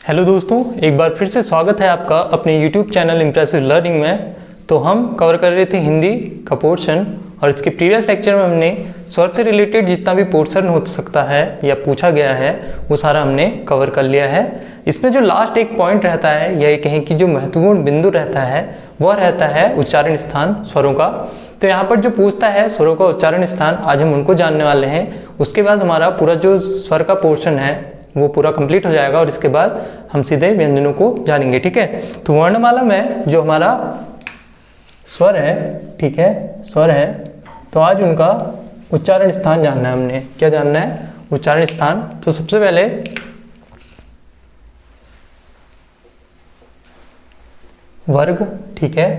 Hello दोस्तों, एक बार फिर से स्वागत है आपका अपने YouTube चैनल इम्प्रेसिव लर्निंग में। तो हम कवर कर रहे थे हिंदी का पोर्शन और इसके प्रीवियस लेक्चर में हमने स्वर से रिलेटेड जितना भी पोर्शन हो सकता है या पूछा गया है वो सारा हमने कवर कर लिया है। इसमें जो लास्ट एक पॉइंट रहता है या ये कहें कि जो महत्वपूर्ण बिंदु रहता है वह रहता है उच्चारण स्थान स्वरों का। तो यहाँ पर जो पूछता है स्वरों का उच्चारण स्थान, आज हम उनको जानने वाले हैं। उसके बाद हमारा पूरा जो स्वर का पोर्शन है वो पूरा कंप्लीट हो जाएगा और इसके बाद हम सीधे व्यंजनों को जानेंगे। ठीक है, तो वर्णमाला में जो हमारा स्वर है, ठीक है, स्वर है, तो आज उनका उच्चारण स्थान जानना है। हमने क्या जानना है? उच्चारण स्थान। तो सबसे पहले वर्ग, ठीक है,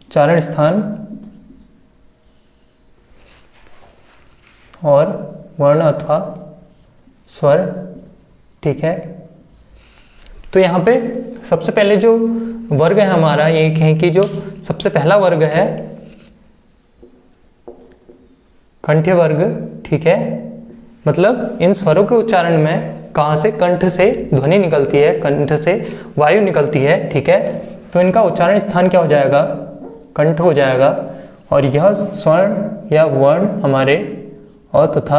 उच्चारण स्थान और वर्ण अथवा स्वर, ठीक है। तो यहाँ पे सबसे पहले जो वर्ग है हमारा, ये कहें कि जो सबसे पहला वर्ग है कंठ्य वर्ग, ठीक है। मतलब इन स्वरों के उच्चारण में कहाँ से? कंठ से ध्वनि निकलती है, कंठ से वायु निकलती है, ठीक है। तो इनका उच्चारण स्थान क्या हो जाएगा? कंठ हो जाएगा। और यह स्वर्ण या वर्ण हमारे अ तथा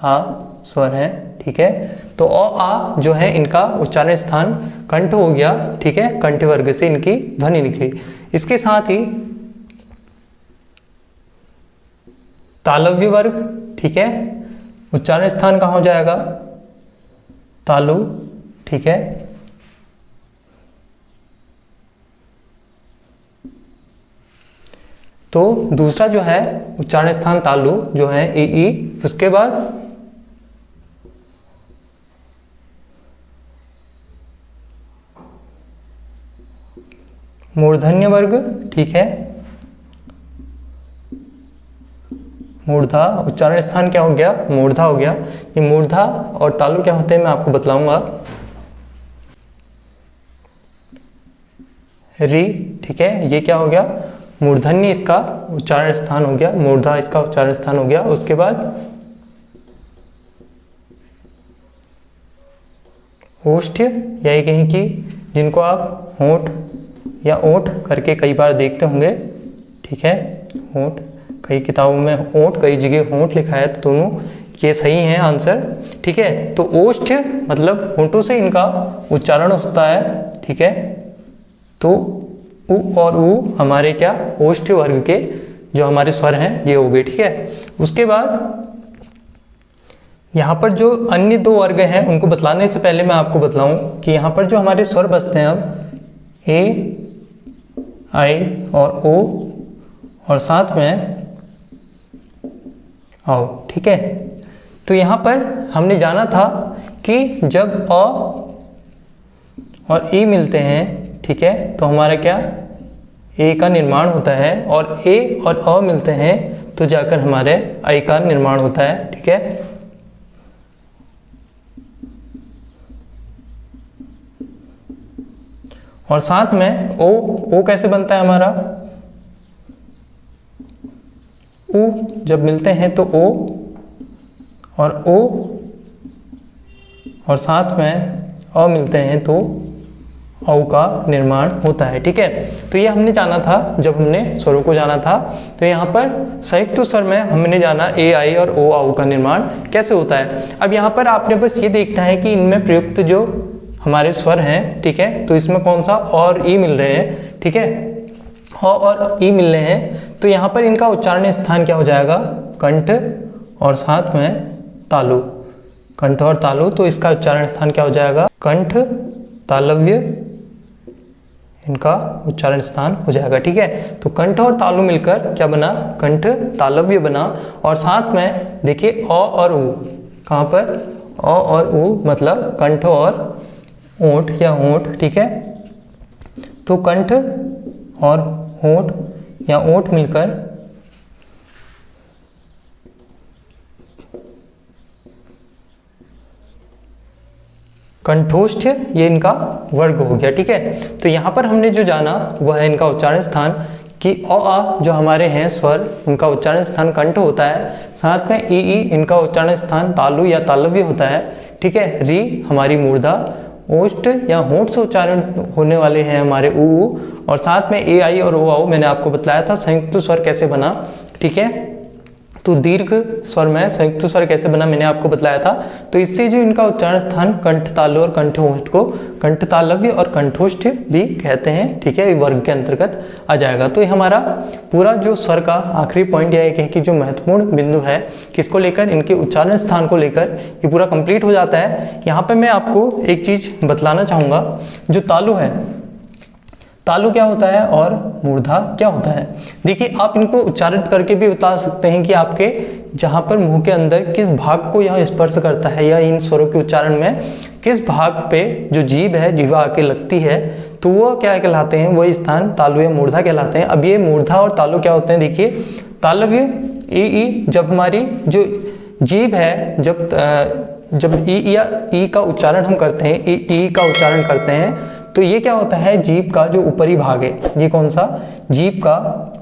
आ स्वर हैं, ठीक है। तो अ आ जो है इनका उच्चारण स्थान कंठ हो गया, ठीक है। कंठ वर्ग से इनकी ध्वनि निकली। इसके साथ ही तालव्य वर्ग, ठीक है, उच्चारण स्थान कहाँ हो जाएगा? तालु, ठीक है। तो दूसरा जो है उच्चारण स्थान तालु जो है ई ई। उसके बाद मूर्धन्य वर्ग, ठीक है। मूर्धा, उच्चारण स्थान क्या हो गया? मूर्धा हो गया। ये मूर्धा और तालु क्या होते हैं मैं आपको बतलाऊंगा। री, ठीक है, ये क्या हो गया? मूर्धन्य इसका उच्चारण स्थान हो गया, मूर्धा इसका उच्चारण स्थान हो गया। उसके बाद ओष्ठ्य, यही कहें कि जिनको आप होंठ या ओंठ करके कई बार देखते होंगे, ठीक है। होंठ, कई किताबों में ओंठ, कई जगह होंठ लिखा है, तो दोनों ये सही है आंसर, ठीक है। तो ओष्ठ्य मतलब होंठों से इनका उच्चारण होता है, ठीक है। तो उ और उ हमारे क्या? ओष्ठ्य वर्ग के जो हमारे स्वर हैं ये हो गए, ठीक है। उसके बाद यहाँ पर जो अन्य दो वर्ग हैं उनको बतलाने से पहले मैं आपको बतलाऊं कि यहाँ पर जो हमारे स्वर बसते हैं अब ए, आई और ओ और साथ में आओ, ठीक है। तो यहाँ पर हमने जाना था कि जब अ और ई मिलते हैं, ठीक है, तो हमारा क्या? ए का निर्माण होता है और ए और अ मिलते हैं तो जाकर हमारे आई का निर्माण होता है, ठीक है। और साथ में ओ कैसे बनता है हमारा? उ जब मिलते हैं तो ओ और साथ में अ मिलते हैं तो औ का निर्माण होता है, ठीक है। तो ये हमने जाना था जब हमने स्वरों को जाना था। तो यहाँ पर संयुक्त स्वर में हमने जाना ए, आई और ओ, औ का निर्माण कैसे होता है। अब यहाँ पर आपने बस ये देखना है कि इनमें प्रयुक्त जो हमारे स्वर हैं, ठीक है, तो इसमें कौन सा और ई मिल रहे हैं, ठीक है, और ई मिल रहे हैं। तो यहाँ पर इनका उच्चारण स्थान क्या हो जाएगा? कंठ और साथ में तालु, कंठ और तालु। तो इसका उच्चारण स्थान क्या हो जाएगा? कंठ तालव्य, इनका उच्चारण स्थान हो जाएगा, ठीक है। तो कंठ और तालु मिलकर क्या बना? कंठ तालव्य बना। और साथ में देखिए अ और उ, कहाँ पर? अ और उ मतलब कंठ और ओंठ या होंठ, ठीक है। तो कंठ और होंठ या ओंठ मिलकर कंठोष्ठ, ये इनका वर्ग हो गया, ठीक है। तो यहाँ पर हमने जो जाना वह है इनका उच्चारण स्थान कि अ आ जो हमारे हैं स्वर, उनका उच्चारण स्थान कंठ होता है, साथ में ई ई इनका उच्चारण स्थान तालु या तालव्य होता है, ठीक है। री हमारी मूर्धा, ओष्ठ या होंठ से उच्चारण होने वाले हैं हमारे ऊ, और साथ में ए आई और ओ आओ मैंने आपको बताया था संयुक्त स्वर कैसे बना, ठीक है। तो दीर्घ स्वर में संयुक्त स्वर कैसे बना मैंने आपको बताया था। तो इससे जो इनका उच्चारण स्थान कंठ तालु और कंठोष्ठ को कंठ तालव्य और कंठोष्ठ भी कहते हैं, ठीक है, वर्ग के अंतर्गत आ जाएगा। तो ये हमारा पूरा जो स्वर का आखिरी पॉइंट यह है कि जो महत्वपूर्ण बिंदु है किसको लेकर, इनके उच्चारण स्थान को लेकर, ये पूरा कंप्लीट हो जाता है। यहाँ पे मैं आपको एक चीज बतलाना चाहूंगा, जो तालु है, तालु क्या होता है और मूर्धा क्या होता है। देखिए आप इनको उच्चारित करके भी बता सकते हैं कि आपके जहाँ पर मुंह के अंदर किस भाग को यह स्पर्श करता है, या इन स्वरों के उच्चारण में किस भाग पे जो जीभ है, जीवा आके लगती है, तो वो क्या कहलाते हैं, वही स्थान तालु या मूर्धा कहलाते हैं। अब ये मूर्धा और तालु क्या होते हैं, देखिए तालव्य ई जब हमारी जो जीभ है, जब ई या ई का उच्चारण हम करते हैं, ई का उच्चारण करते हैं, तो ये क्या होता है, जीभ का जो ऊपरी भाग है, ये कौन सा जीभ का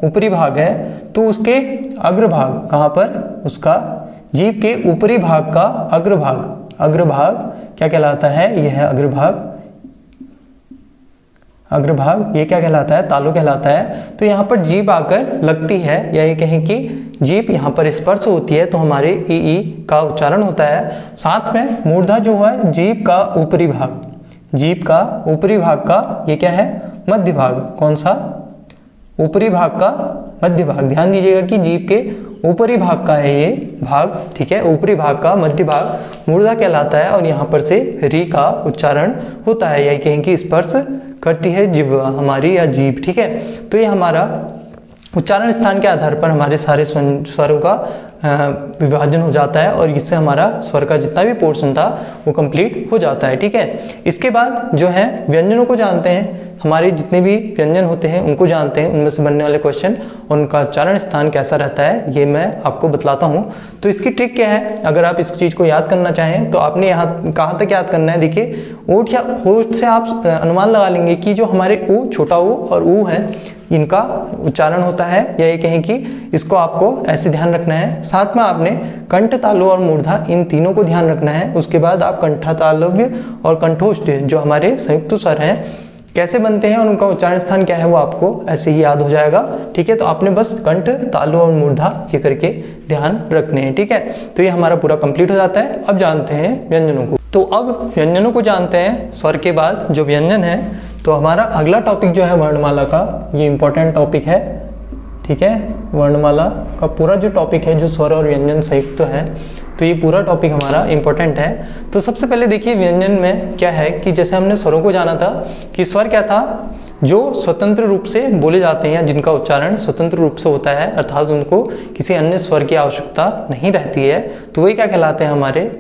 ऊपरी भाग है, तो उसके अग्रभाग कहाँ पर, उसका जीभ के ऊपरी भाग का अग्रभाग क्या कहलाता है, यह है अग्रभाग ये क्या कहलाता है, तालु कहलाता है। तो यहाँ पर जीभ आकर लगती है, या ये कहें कि जीभ यहाँ पर स्पर्श होती है, तो हमारे ई का उच्चारण होता है। साथ में मूर्धा जो है जीभ का ऊपरी भाग, जीभ का ऊपरी भाग का ये क्या है, मध्य भाग, कौन सा, ऊपरी भाग का मध्य भाग। ध्यान दीजिएगा कि जीभ के ऊपरी भाग का है ये भाग, ठीक है, ऊपरी भाग का मध्य भाग मूर्धा कहलाता है, और यहाँ पर से री का उच्चारण होता है, या कहें कि स्पर्श करती है जिह्वा हमारी या जीभ, ठीक है। तो ये हमारा उच्चारण स्थान के आधार पर हमारे सारे स्वरों का विभाजन हो जाता है, और इससे हमारा स्वर का जितना भी पोर्शन था वो कंप्लीट हो जाता है, ठीक है। इसके बाद जो है व्यंजनों को जानते हैं, हमारे जितने भी व्यंजन होते हैं उनको जानते हैं, उनमें से बनने वाले क्वेश्चन और उनका उच्चारण स्थान कैसा रहता है ये मैं आपको बतलाता हूँ। तो इसकी ट्रिक क्या है, अगर आप इस चीज़ को याद करना चाहें तो आपने यहाँ कहाँ तक याद करना है, देखिए ओठ या होठ से आप अनुमान लगा लेंगे कि जो हमारे ऊ, छोटा ऊ और ऊ है, इनका उच्चारण होता है, या ये कहें कि इसको आपको ऐसे ध्यान रखना है। साथ में आपने कंठ तालु और मूर्धा इन तीनों को ध्यान रखना है। उसके बाद आप कंठा तालव्य और कंठोष्ठ जो हमारे संयुक्त स्वर हैं कैसे बनते हैं और उनका उच्चारण स्थान क्या है वो आपको ऐसे ही याद हो जाएगा, ठीक है। तो आपने बस कंठ तालु और मूर्धा ये करके ध्यान रखने हैं, ठीक है। तो ये हमारा पूरा कंप्लीट हो जाता है। अब जानते हैं व्यंजनों को। तो अब व्यंजनों को जानते हैं, स्वर के बाद जो व्यंजन है, तो हमारा अगला टॉपिक जो है वर्णमाला का, ये इंपॉर्टेंट टॉपिक है, ठीक है। वर्णमाला का पूरा जो टॉपिक है, जो स्वर और व्यंजन संयुक्त है, तो ये पूरा टॉपिक हमारा इंपॉर्टेंट है। तो सबसे पहले देखिए व्यंजन में क्या है कि जैसे हमने स्वरों को जाना था कि स्वर क्या था, जो स्वतंत्र रूप से बोले जाते हैं, जिनका उच्चारण स्वतंत्र रूप से होता है, अर्थात उनको किसी अन्य स्वर की आवश्यकता नहीं रहती है, तो वही क्या कहलाते हैं, हमारे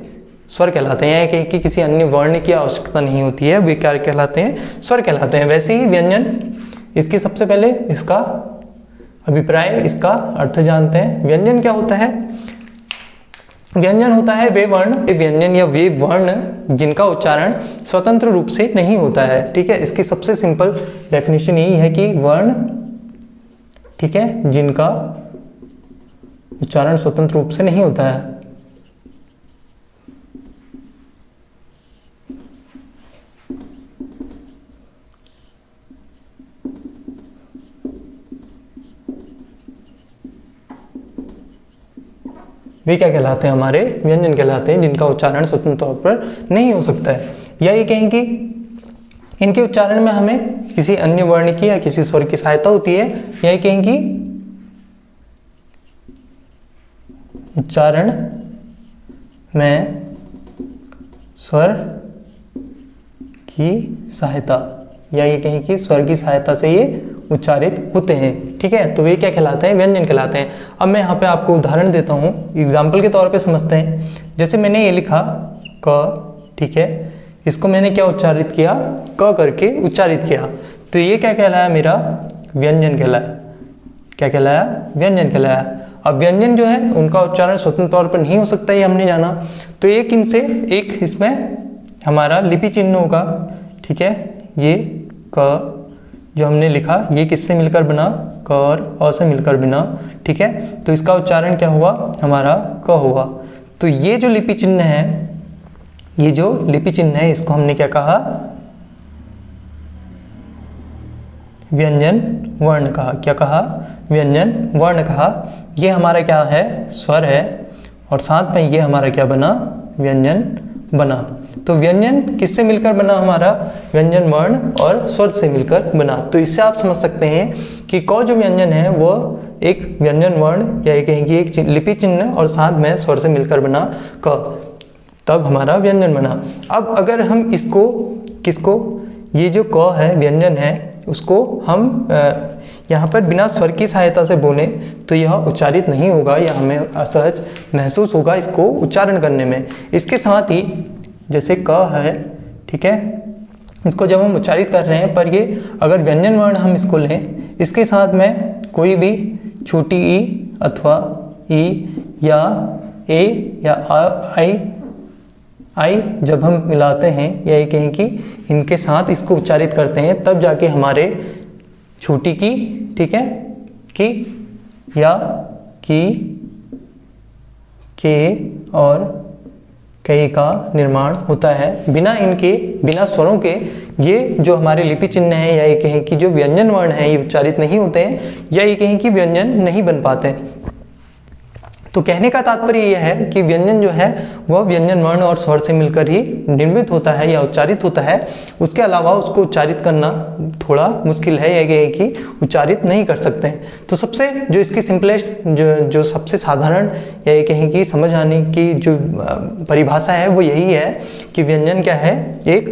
स्वर कहलाते हैं। या कि किसी अन्य वर्ण की आवश्यकता नहीं होती है, वे क्या कहलाते हैं, स्वर कहलाते हैं। वैसे ही व्यंजन, इसके सबसे पहले इसका अभिप्राय, इसका अर्थ जानते हैं। व्यंजन क्या होता है, व्यंजन होता है वे वर्ण, व्यंजन या वे वर्ण जिनका उच्चारण स्वतंत्र रूप से नहीं होता है, ठीक है। इसकी सबसे सिंपल डेफिनेशन यही है कि वर्ण, ठीक है, जिनका उच्चारण स्वतंत्र रूप से नहीं होता है। वे क्या कहलाते हैं, हमारे व्यंजन कहलाते हैं, जिनका उच्चारण स्वतंत्र तौर पर नहीं हो सकता है। या ये कहें कि इनके उच्चारण में हमें किसी अन्य वर्ण की या किसी स्वर की सहायता होती है। या ये कहें कि उच्चारण में स्वर की सहायता, या ये कहें कि स्वर की सहायता से ये उच्चारित होते हैं, ठीक है। तो वे क्या कहलाते हैं, व्यंजन कहलाते हैं। अब मैं यहाँ पे आपको उदाहरण देता हूँ, एग्जाम्पल के तौर पे समझते हैं। जैसे मैंने ये लिखा क, ठीक है, इसको मैंने क्या उच्चारित किया, क करके उच्चारित किया, तो ये क्या कहलाया, मेरा व्यंजन कहलाया। क्या कहलाया, व्यंजन कहलाया। अब व्यंजन जो है उनका उच्चारण स्वतंत्र तौर पर नहीं हो सकता, ये हमने जाना। तो एक इनसे एक इसमें हमारा लिपि चिन्ह होगा, ठीक है। ये क जो हमने लिखा, ये किससे मिलकर बना, क क और अ से मिलकर बिना, ठीक है। तो इसका उच्चारण क्या हुआ, हमारा क हुआ। तो ये जो लिपि चिन्ह है, ये जो लिपि चिन्ह है, इसको हमने क्या कहा, व्यंजन वर्ण कहा। क्या कहा, व्यंजन वर्ण कहा। ये हमारा क्या है, स्वर है, और साथ में ये हमारा क्या बना, व्यंजन बना। तो व्यंजन किससे मिलकर बना, हमारा व्यंजन वर्ण और स्वर से मिलकर बना। तो इससे आप समझ सकते हैं कि क जो व्यंजन है वो एक व्यंजन वर्ण या कहेंगे एक लिपि चिन्ह और साथ में स्वर से मिलकर बना क, तब हमारा व्यंजन बना। अब अगर हम इसको किसको, ये जो क है व्यंजन है, उसको हम यहाँ पर बिना स्वर की सहायता से बोले तो यह उच्चारित नहीं होगा या हमें असहज महसूस होगा इसको उच्चारण करने में। इसके साथ ही जैसे क है, ठीक है, इसको जब हम उच्चारित कर रहे हैं, पर ये अगर व्यंजन वर्ण हम इसको लें, इसके साथ में कोई भी छोटी ई अथवा ई या ए या आई जब हम मिलाते हैं या ये कहें कि इनके साथ इसको उच्चारित करते हैं, तब जाके हमारे छोटी की, ठीक है, की या की, के और कई का निर्माण होता है। बिना इनके, बिना स्वरों के ये जो हमारे लिपि चिन्ह है या ये कहें कि जो व्यंजन वर्ण है ये उच्चारित नहीं होते हैं या ये कहें कि व्यंजन नहीं बन पाते हैं। तो कहने का तात्पर्य यह है कि व्यंजन जो है वह व्यंजन वर्ण और स्वर से मिलकर ही निर्मित होता है या उच्चारित होता है। उसके अलावा उसको उच्चारित करना थोड़ा मुश्किल है या ये कि उच्चारित नहीं कर सकते हैं। तो सबसे जो इसकी सिंपलेस्ट जो सबसे साधारण या ये कहें कि समझ आने की जो परिभाषा है वो यही है कि व्यंजन क्या है, एक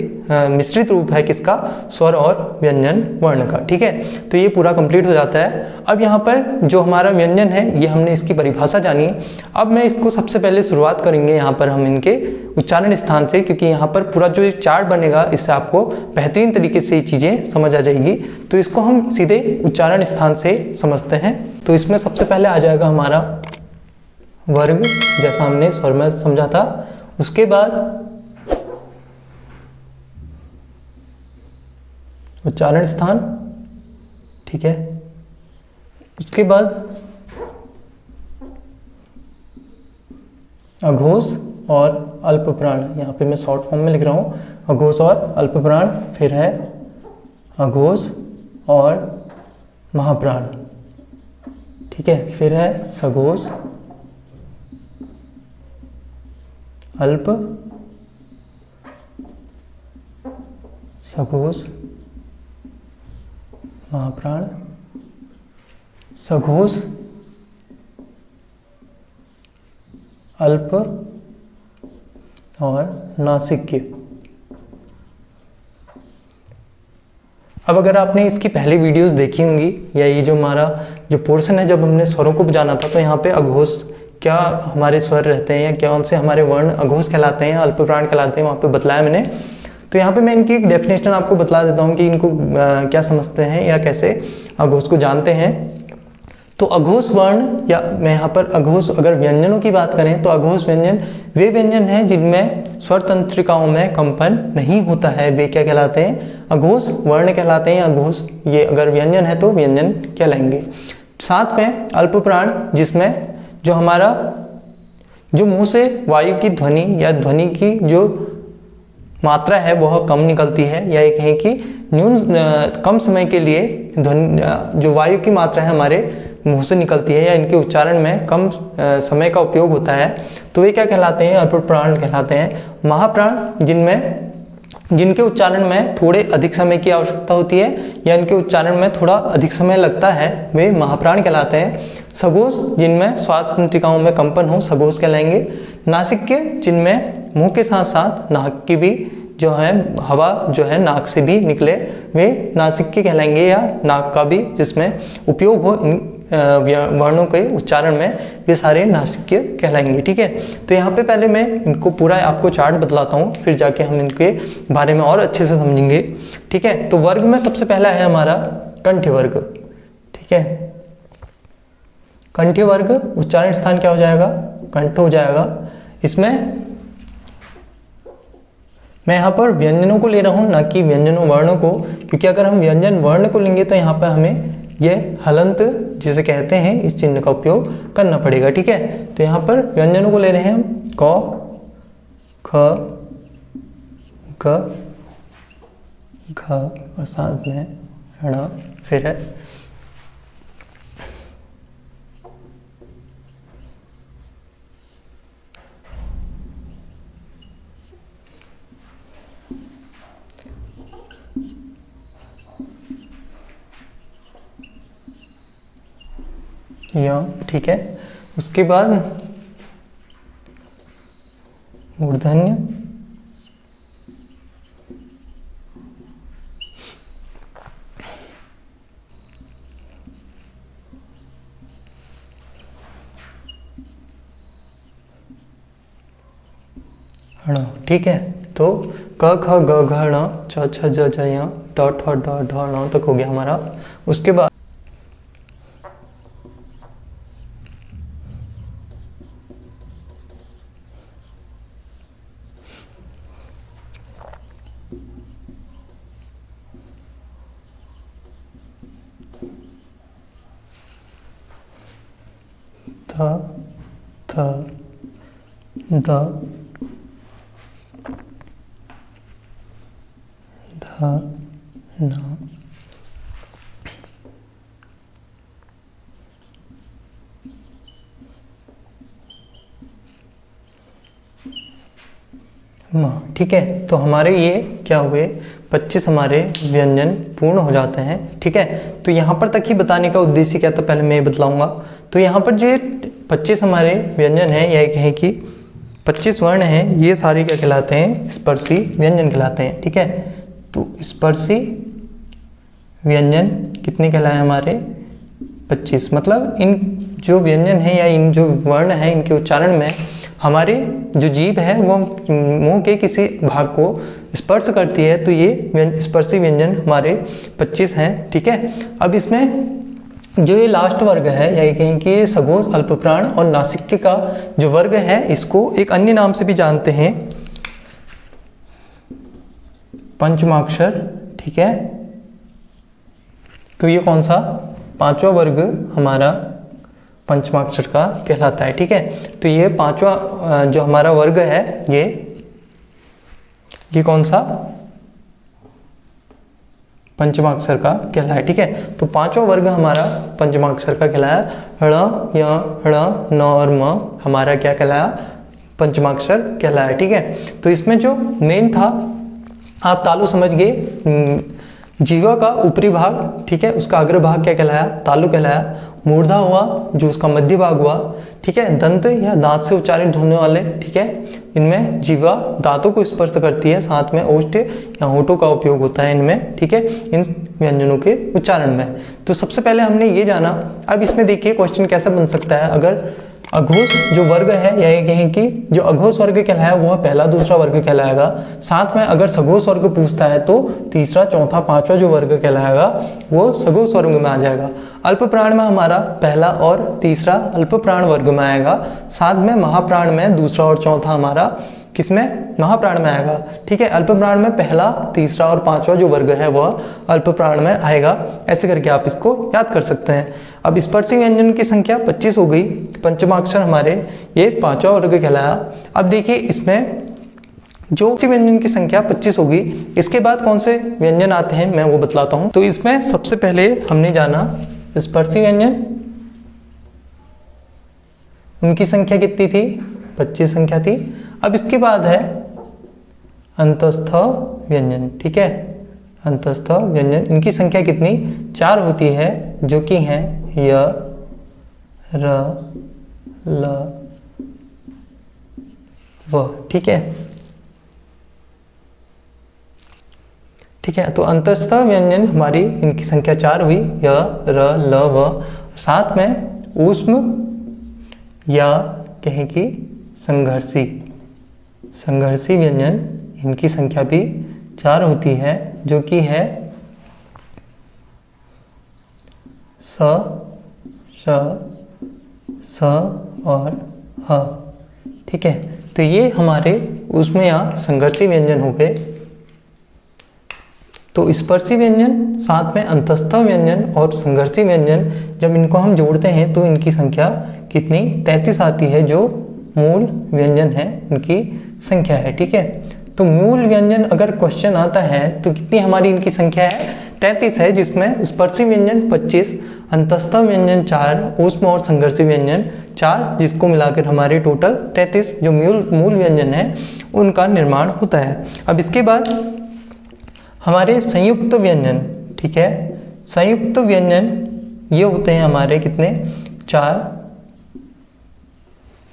मिश्रित रूप है किसका, स्वर और व्यंजन वर्ण का, ठीक है। तो ये पूरा कंप्लीट हो जाता है। अब यहाँ पर जो हमारा व्यंजन है ये हमने इसकी परिभाषा जानी। अब मैं इसको सबसे पहले शुरुआत करेंगे यहाँ पर हम इनके उच्चारण स्थान से, क्योंकि यहाँ पर पूरा जो चार्ट बनेगा इससे आपको बेहतरीन तरीके से ये चीज़ें समझ आ जाएगी। तो इसको हम सीधे उच्चारण स्थान से समझते हैं। तो इसमें सबसे पहले आ जाएगा हमारा वर्ग, जैसा हमने स्वर में समझा था। उसके बाद उच्चारण स्थान, ठीक है। उसके बाद अघोष और अल्प प्राण, यहाँ पे मैं शॉर्ट फॉर्म में लिख रहा हूँ, अघोष और अल्प प्राण। फिर है अघोष और महाप्राण, ठीक है। फिर है सघोष, अल्प, सघोष, महाप्राण, सघोष, अल्प और नासिक्य। अब अगर आपने इसकी पहली वीडियोस देखी होंगी या ये जो हमारा जो पोर्शन है जब हमने स्वरों को जाना था, तो यहाँ पे अघोष क्या हमारे स्वर रहते हैं या कौन से हमारे वर्ण अघोष कहलाते हैं, अल्प प्राण कहलाते हैं, वहाँ पे बतलाया मैंने। तो यहाँ पे मैं इनकी एक डेफिनेशन आपको बतला देता हूँ कि इनको क्या समझते हैं या कैसे अघोष को जानते हैं। तो अघोष वर्ण या मैं यहाँ पर अघोष अगर व्यंजनों की बात करें तो अघोष व्यंजन वे व्यंजन हैं जिनमें स्वर तंत्रिकाओं में कंपन नहीं होता है, वे क्या कहलाते हैं, अघोष वर्ण कहलाते हैं। अघोष ये अगर व्यंजन है तो व्यंजन कहलाएंगे। साथ में अल्प प्राण, जिसमें जो हमारा जो मुंह से वायु की ध्वनि या ध्वनि की जो मात्रा है वह कम निकलती है, या ये कहें कि कम समय के लिए ध्वनि जो वायु की मात्रा है हमारे मुंह से निकलती है या इनके उच्चारण में कम समय का उपयोग होता है, तो वे क्या कहलाते हैं, अल्प प्राण कहलाते हैं। महाप्राण जिनके उच्चारण में थोड़े अधिक समय की आवश्यकता होती है या इनके उच्चारण में थोड़ा अधिक समय लगता है, वे महाप्राण कहलाते हैं। सघोष जिनमें श्वास तंत्रिकाओं में कंपन हो, सघोष कहलाएंगे। नासिक्य जिनमें मुंह के साथ साथ नाक की भी जो है हवा जो है नाक से भी निकले, वे नासिक्य कहलाएंगे, या नाक का भी जिसमें उपयोग हो इन वर्णों के उच्चारण में, वे सारे नासिक्य कहलाएंगे, ठीक है। तो यहाँ पे पहले मैं इनको पूरा आपको चार्ट बतलाता हूँ, फिर जाके हम इनके बारे में और अच्छे से समझेंगे, ठीक है। तो वर्ग में सबसे पहला है हमारा कंठ वर्ग, ठीक है। कंठ वर्ग उच्चारण स्थान क्या हो जाएगा, कंठ हो जाएगा। इसमें मैं यहाँ पर व्यंजनों को ले रहा हूँ, ना कि व्यंजनों वर्णों को, क्योंकि अगर हम व्यंजन वर्ण को लेंगे तो यहाँ पर हमें ये हलंत जिसे कहते हैं इस चिन्ह का उपयोग करना पड़ेगा। ठीक है, तो यहाँ पर व्यंजनों को ले रहे हैं हम क, ख, ग, घ और साथ में ण, फिर है य। ठीक है, उसके बाद मूर्धन्य, ण। ठीक है, तो क ख ग घ ण छ छ ज झ य ट ठ ड ढ ण तक हो गया हमारा। उसके बाद थ, थ, द, ध, न, म। ठीक है, तो हमारे ये क्या हुए 25 हमारे व्यंजन पूर्ण हो जाते हैं। ठीक है, तो यहाँ पर तक ही बताने का उद्देश्य क्या था पहले मैं बतलाऊंगा। तो यहाँ पर जो 25 हमारे व्यंजन हैं, यह कहें कि 25 वर्ण हैं, ये सारे क्या कहलाते हैं, स्पर्शी व्यंजन कहलाते हैं। ठीक है, तो स्पर्शी व्यंजन कितने कहलाए हमारे 25। मतलब इन जो व्यंजन है या इन जो वर्ण हैं इनके उच्चारण में हमारे जो जीभ है वो मुंह के किसी भाग को स्पर्श करती है, तो ये स्पर्शी व्यंजन हमारे 25 हैं। ठीक है, अब इसमें जो ये लास्ट वर्ग है या कहें कि सघोष, अल्पप्राण और नासिक्य का जो वर्ग है इसको एक अन्य नाम से भी जानते हैं, पंचमाक्षर। ठीक है, तो ये कौन सा 5वां वर्ग हमारा पंचमाक्षर का कहलाता है। ठीक है, तो ये 5वां जो हमारा वर्ग है ये कौन सा पंचमाक्षर का कहलाया। ठीक है, तो 5वां वर्ग हमारा पंचमाक्षर का कहलाया। ण, य, ण, न और म हमारा क्या कहलाया, पंचमाक्षर कहलाया। ठीक है, तो इसमें जो मेन था आप तालु समझ गए, जीवा का ऊपरी भाग, ठीक है, उसका अग्रभाग क्या कहलाया, तालु कहलाया। मूर्धा हुआ जो उसका मध्य भाग हुआ। ठीक है, दंत या दांत से उच्चारित होने वाले, ठीक है, इनमें जीवा दांतों को स्पर्श करती है, साथ में ओष्ठ या होठों का उपयोग होता है इनमें। ठीक है, इन व्यंजनों के उच्चारण में। तो सबसे पहले हमने ये जाना। अब इसमें देखिए क्वेश्चन कैसा बन सकता है, अगर अघोष जो वर्ग है या ये कहें कि जो अघोष वर्ग कहलाया वो पहला दूसरा वर्ग कहलाएगा। साथ में अगर सघोष वर्ग पूछता है तो तीसरा चौथा पांचवा जो वर्ग कहलाएगा वो सघोष वर्ग में आ जाएगा। अल्प प्राण में हमारा पहला और तीसरा अल्प प्राण वर्ग में आएगा। साथ में महाप्राण में दूसरा और चौथा हमारा किसमें, महाप्राण में आएगा। ठीक है, अल्प प्राण में पहला तीसरा और पांचवा जो वर्ग है वह अल्प प्राण में आएगा। ऐसे करके आप इसको याद कर सकते हैं। अब स्पर्शी व्यंजन की संख्या 25 हो गई। पंचमाक्षर हमारे ये 5वां वर्ग कहलाया। अब देखिए इसमें जो व्यंजन की संख्या 25 होगी, इसके बाद कौन से व्यंजन आते हैं मैं वो बतलाता हूं। तो इसमें सबसे पहले हमने जाना स्पर्शी व्यंजन, उनकी संख्या कितनी थी, 25 संख्या थी। अब इसके बाद है अंतस्थ व्यंजन। ठीक है, अंतस्थ व्यंजन इनकी संख्या कितनी, 4 होती है, जो कि हैं य, र, ल, व। ठीक है, ठीक है, तो अंतस्थ व्यंजन हमारी इनकी संख्या 4 हुई, य, र, ल, व। साथ में ऊष्म या कहें कि संघर्षी, संघर्षी व्यंजन इनकी संख्या भी 4 होती है, जो कि है स, श, स और ह। ठीक है, तो ये हमारे ऊष्म या संघर्षी व्यंजन हो गए। तो स्पर्शी व्यंजन, साथ में अंतस्थ व्यंजन और संघर्षी व्यंजन, जब इनको हम जोड़ते हैं तो इनकी संख्या कितनी, 33 आती है, जो मूल व्यंजन है उनकी संख्या है। ठीक है, तो मूल व्यंजन अगर क्वेश्चन आता है तो कितनी हमारी इनकी संख्या है, 33 है, जिसमें स्पर्शी व्यंजन 25, अंतस्थ व्यंजन 4, ऊष्म और संघर्षी व्यंजन 4, जिसको मिलाकर हमारे टोटल 33 जो मूल व्यंजन है उनका निर्माण होता है। अब इसके बाद हमारे संयुक्त व्यंजन, ठीक है, संयुक्त व्यंजन ये होते हैं हमारे कितने, 4,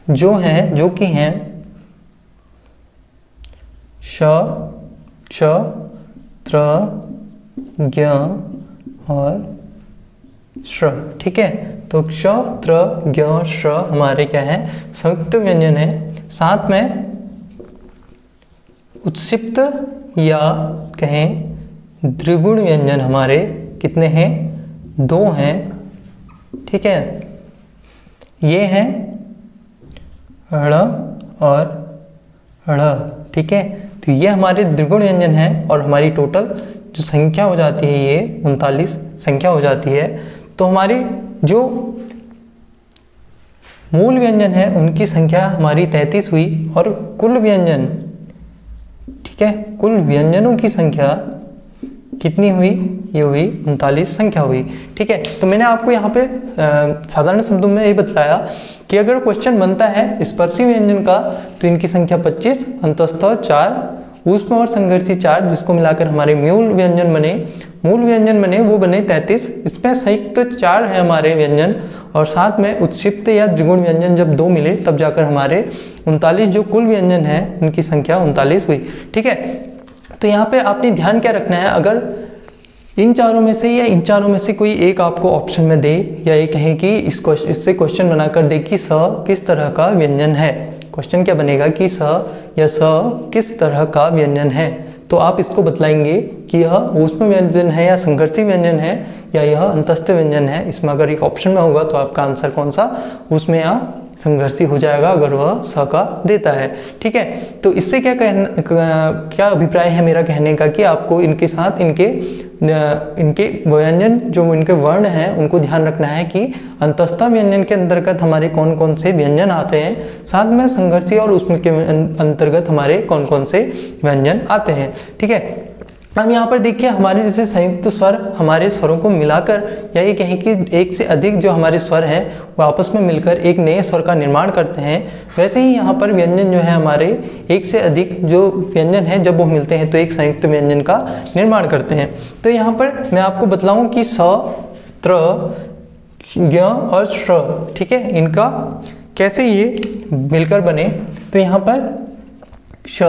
जो कि हैं श, क्ष, त्र, ज्ञ और श्र। ठीक है, तो क्ष, त्र, ज्ञ, श्र हमारे क्या है, संयुक्त व्यंजन है। साथ में उत्क्षिप्त या कहें द्विगुण व्यंजन हमारे कितने हैं, 2 हैं। ठीक है, ये हैं ण और ढ़। ठीक है, तो ये हमारे द्विगुण व्यंजन है और हमारी टोटल जो संख्या हो जाती है ये 39 संख्या हो जाती है। तो हमारी जो मूल व्यंजन है उनकी संख्या हमारी 33 हुई और कुल व्यंजन, ठीक है, कुल व्यंजनों की संख्या कितनी हुई, ये हुई 39 संख्या हुई। ठीक है, तो मैंने आपको यहाँ पे साधारण शब्दों में ये बताया कि अगर क्वेश्चन बनता है स्पर्शी व्यंजन का तो इनकी संख्या 25, अंतस्थ 4, ऊष्म और संघर्षी 4, जिसको मिलाकर हमारे मूल व्यंजन बने वो बने 33। इसमें संयुक्त 4 है हमारे व्यंजन और साथ में उत्क्षिप्त या द्विगुण व्यंजन जब 2 मिले तब जाकर हमारे 39 जो कुल व्यंजन है उनकी संख्या 39 हुई। ठीक है, तो यहाँ पे आपने ध्यान क्या रखना है, अगर इन चारों में से या इन चारों में से कोई एक आपको ऑप्शन में दे या ये कहें कि इससे क्वेश्चन बनाकर दे कि स किस तरह का व्यंजन है, क्वेश्चन क्या बनेगा कि स या स किस तरह का व्यंजन है, तो आप इसको बतलाएंगे कि यह ऊष्म व्यंजन है या संघर्षी व्यंजन है या यह अंतस्थ व्यंजन है। इसमें अगर एक ऑप्शन में होगा तो आपका आंसर कौन सा, ऊष्म या संघर्षी हो जाएगा अगर वह स का देता है। ठीक है, तो इससे क्या अभिप्राय है मेरा कहने का कि आपको इनके साथ इनके व्यंजन जो इनके वर्ण हैं उनको ध्यान रखना है कि अंतस्थ व्यंजन के अंतर्गत हमारे कौन कौन से व्यंजन आते हैं, साथ में संघर्षी और उसमें के अंतर्गत हमारे कौन कौन से व्यंजन आते हैं। ठीक है, अब यहाँ पर देखिए हमारे जैसे संयुक्त स्वर हमारे स्वरों को मिलाकर या ये कहें कि एक से अधिक जो हमारे स्वर हैं वो आपस में मिलकर एक नए स्वर का निर्माण करते हैं, वैसे ही यहाँ पर व्यंजन जो है हमारे एक से अधिक जो व्यंजन है जब वो मिलते हैं तो एक संयुक्त व्यंजन का निर्माण करते हैं। तो यहाँ पर मैं आपको बतलाऊँ कि स, त्र, ज्ञ और श्र, ठीक है, इनका कैसे ये मिलकर बने, तो यहाँ पर क्ष,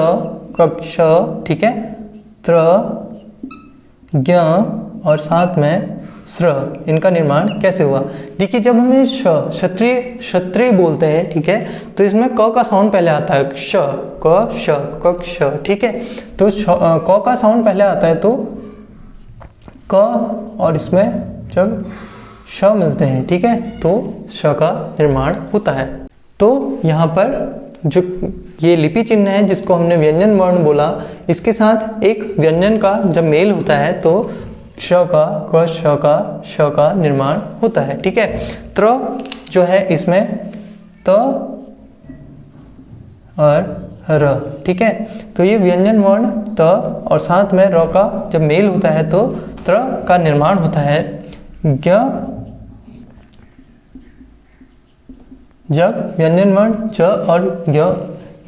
कक्ष, ठीक है, त्र, ज्ञ और साथ में स्र, इनका निर्माण कैसे हुआ। देखिए जब हमें क्षत्रिय बोलते हैं, ठीक है, तो इसमें क का साउंड पहले आता है, क्ष, क, श, क, क्ष, ठीक है, तो क का साउंड पहले आता है तो क और इसमें जब श मिलते हैं, ठीक है, तो श का निर्माण होता है। तो यहाँ पर जो ये लिपि चिन्ह है जिसको हमने व्यंजन वर्ण बोला, इसके साथ एक व्यंजन का जब मेल होता है तो श का, क, श का, श का निर्माण होता है। ठीक है, त्र जो है इसमें त और र, ठीक है, तो ये व्यंजन वर्ण त और साथ में र का जब मेल होता है तो त्र का निर्माण होता है। ज्ञ जब व्यंजन वर्ण ज और ज्ञ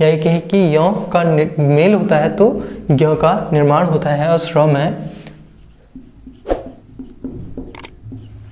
या ये कहे कि य का मेल होता है तो ज्ञ का निर्माण होता है। और श्र में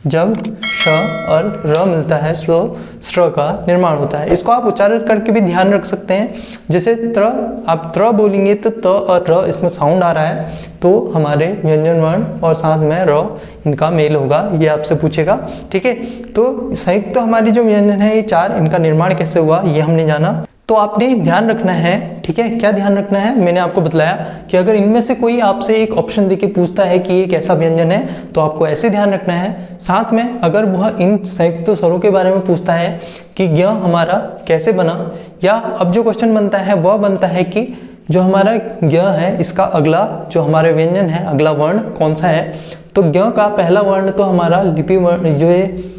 जब श और र मिलता है तो श्र का निर्माण होता है। इसको आप उच्चारण करके भी ध्यान रख सकते हैं, जैसे त्र, आप त्र बोलेंगे तो त और र इसमें साउंड आ रहा है तो हमारे व्यंजन वर्ण और साथ में र इनका मेल होगा, ये आपसे पूछेगा। ठीक है, तो संयुक्त तो हमारी जो व्यंजन है ये 4, इनका निर्माण कैसे हुआ ये हमने जाना। तो आपने ध्यान रखना है, ठीक है, क्या ध्यान रखना है, मैंने आपको बताया कि अगर इनमें से कोई आपसे एक ऑप्शन देके पूछता है कि ये कैसा व्यंजन है तो आपको ऐसे ध्यान रखना है। साथ में अगर वह इन संयुक्त स्वरों के बारे में पूछता है कि ज्ञ हमारा कैसे बना, या अब जो क्वेश्चन बनता है वह बनता है कि जो हमारा ज्ञ है इसका अगला जो हमारा व्यंजन है, अगला वर्ण कौन सा है? तो ज्ञ का पहला वर्ण तो हमारा लिपि वर्ण जो है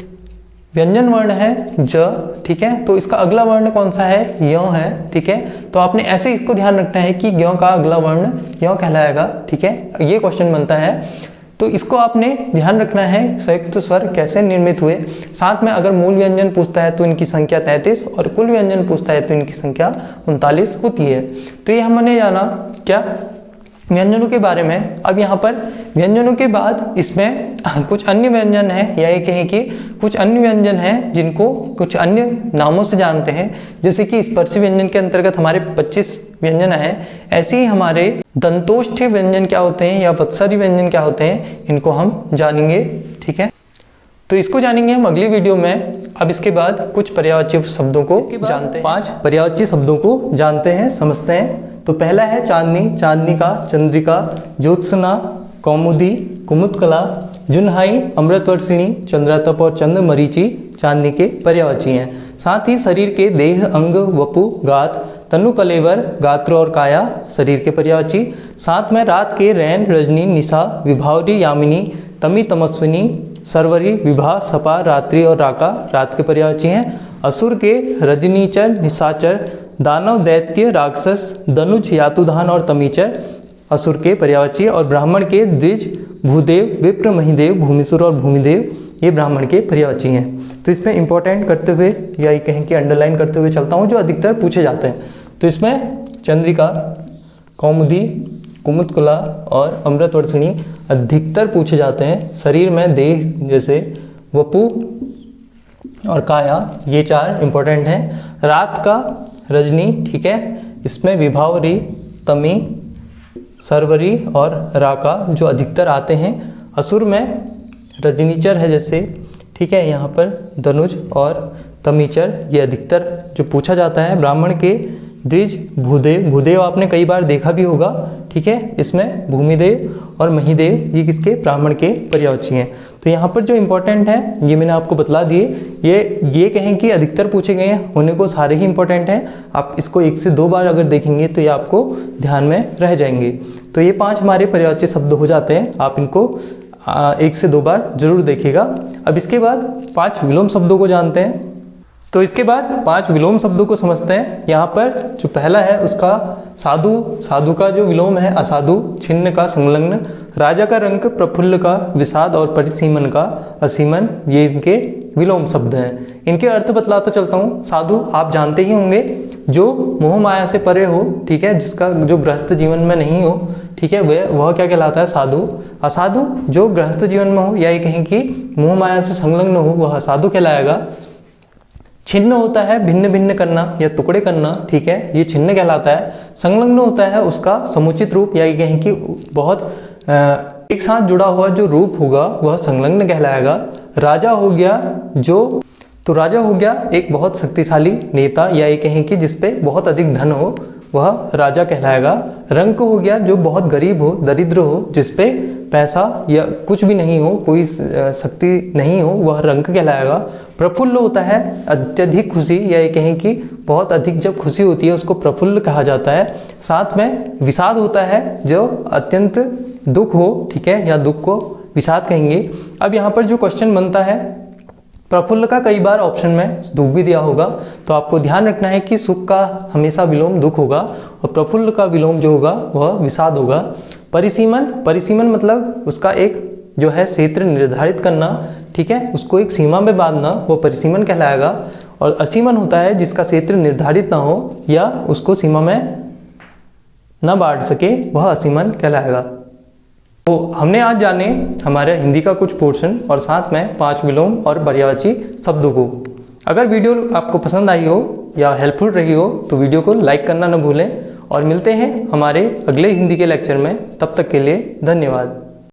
व्यंजन वर्ण है ज, ठीक है। तो इसका अगला वर्ण कौन सा है? य है, ठीक है। तो आपने ऐसे इसको ध्यान रखना है कि ज्ञ का अगला वर्ण य कहलाएगा, ठीक है। ये क्वेश्चन बनता है तो इसको आपने ध्यान रखना है संयुक्त स्वर कैसे निर्मित हुए। साथ में अगर मूल व्यंजन पूछता है तो इनकी संख्या 33 और कुल व्यंजन पूछता है तो इनकी संख्या 39 होती है। तो ये हमने जाना क्या व्यंजनों के बारे में। अब यहाँ पर व्यंजनों के बाद इसमें कुछ अन्य व्यंजन हैं, या ये कहें कि कुछ अन्य व्यंजन हैं जिनको कुछ अन्य नामों से जानते हैं। जैसे कि स्पर्शी व्यंजन के अंतर्गत हमारे 25 व्यंजन हैं, ऐसे ही हमारे दंतोष्ठ्य व्यंजन क्या होते हैं या वत्सरी व्यंजन क्या होते हैं, इनको हम जानेंगे, ठीक है। तो इसको जानेंगे हम अगली वीडियो में। अब इसके बाद कुछ पर्यायवाची शब्दों को जानते हैं। 5 पर्यायवाची शब्दों को जानते हैं, समझते हैं। तो पहला है चांदनी, चांदनिका, चंद्रिका, ज्योत्सना, कौमुदी, कुमुदकला, जुनहाई, अमृतवर्षिणी, चंद्रतप और चंद्रमरीचि चांदनी के पर्यायवाची हैं। साथ ही शरीर के देह, अंग, वपु, गात, तनु, कलेवर, गात्र और काया शरीर के पर्यायवाची। साथ में रात के रैन, रजनी, निशा, विभावरी, यामिनी, तमी, तमस्विनी, सरवरी, विभा, सपा, रात्रि और राका रात के पर्यायवाची हैं। असुर के रजनीचर, निशाचर, दानव, दैत्य, राक्षस, दनुज, यातुधान और तमीचर असुर के पर्यायवाची। और ब्राह्मण के द्विज, भूदेव, विप्र, महिदेव, भूमिसुर और भूमिदेव ये ब्राह्मण के पर्यायवाची हैं। तो इसमें इंपॉर्टेंट करते हुए या ये कहें कि अंडरलाइन करते हुए चलता हूँ जो अधिकतर पूछे जाते हैं। तो इसमें चंद्रिका, कौमुदी, कुमुदकुला और अमृतवर्षिणी अधिकतर पूछे जाते हैं। शरीर में देह जैसे वपु और काया ये 4 इंपॉर्टेंट हैं। रात का रजनी, ठीक है, इसमें विभावरी, तमी, सरवरी और राका जो अधिकतर आते हैं। असुर में रजनीचर है जैसे, ठीक है, यहाँ पर धनुज और तमीचर ये अधिकतर जो पूछा जाता है। ब्राह्मण के द्विज, भूदेव, भूदेव आपने कई बार देखा भी होगा, ठीक है। इसमें भूमिदेव और महिदेव ये किसके? ब्राह्मण के पर्यायवाची हैं। तो यहाँ पर जो इंपॉर्टेंट है ये मैंने आपको बतला दिए। ये कहें कि अधिकतर पूछे गए हैं, होने को सारे ही इंपॉर्टेंट हैं। आप इसको 1 से 2 बार अगर देखेंगे तो ये आपको ध्यान में रह जाएंगे। तो ये 5 हमारे पर्यायवाची शब्द हो जाते हैं। आप इनको 1 से 2 बार जरूर देखिएगा। अब इसके बाद 5 विलोम शब्दों को जानते हैं। तो इसके बाद 5 विलोम शब्दों को समझते हैं। यहाँ पर जो पहला है उसका साधु, साधु का जो विलोम है असाधु, छिन्न का संलग्न, राजा का रंक, प्रफुल्ल का विषाद और परिसीमन का असीमन, ये इनके विलोम शब्द हैं। इनके अर्थ बतलाता चलता हूँ। साधु आप जानते ही होंगे, जो मोह माया से परे हो, ठीक है, जिसका जो गृहस्थ जीवन में नहीं हो, ठीक है, वह क्या कहलाता है? साधु। असाधु जो गृहस्थ जीवन में हो या ये कहें कि मोह माया से संलग्न हो, वह असाधु कहलाएगा। छिन्न होता है भिन्न भिन्न करना या टुकड़े करना, ठीक है, ये छिन्न कहलाता है। संलग्न होता है उसका समुचित रूप या ये कहें कि बहुत एक साथ जुड़ा हुआ जो रूप होगा वह संलग्न कहलाएगा। राजा हो गया जो, तो राजा हो गया एक बहुत शक्तिशाली नेता या ये कहें कि जिसपे बहुत अधिक धन हो, वह राजा कहलाएगा। रंक हो गया जो बहुत गरीब हो, दरिद्र हो, जिसपे पैसा या कुछ भी नहीं हो, कोई शक्ति नहीं हो, वह रंक कहलाएगा। प्रफुल्ल होता है अत्यधिक खुशी या ये कहें कि बहुत अधिक जब खुशी होती है उसको प्रफुल्ल कहा जाता है। साथ में विषाद होता है जो अत्यंत दुख हो, ठीक है, या दुख को विषाद कहेंगे। अब यहाँ पर जो क्वेश्चन बनता है, प्रफुल्ल का कई बार ऑप्शन में दुख भी दिया होगा, तो आपको ध्यान रखना है कि सुख का हमेशा विलोम दुख होगा और प्रफुल्ल का विलोम जो होगा वह विषाद होगा। परिसीमन, परिसीमन मतलब उसका एक जो है क्षेत्र निर्धारित करना, ठीक है, उसको एक सीमा में बांधना, वो परिसीमन कहलाएगा। और असीमन होता है जिसका क्षेत्र निर्धारित ना हो या उसको सीमा में न बांट सके, वह असीमन कहलाएगा। तो हमने आज जाने हमारे हिंदी का कुछ पोर्शन और साथ में 5 विलोम और पर्यायवाची शब्दों को। अगर वीडियो आपको पसंद आई हो या हेल्पफुल रही हो तो वीडियो को लाइक करना न भूलें और मिलते हैं हमारे अगले हिंदी के लेक्चर में। तब तक के लिए धन्यवाद।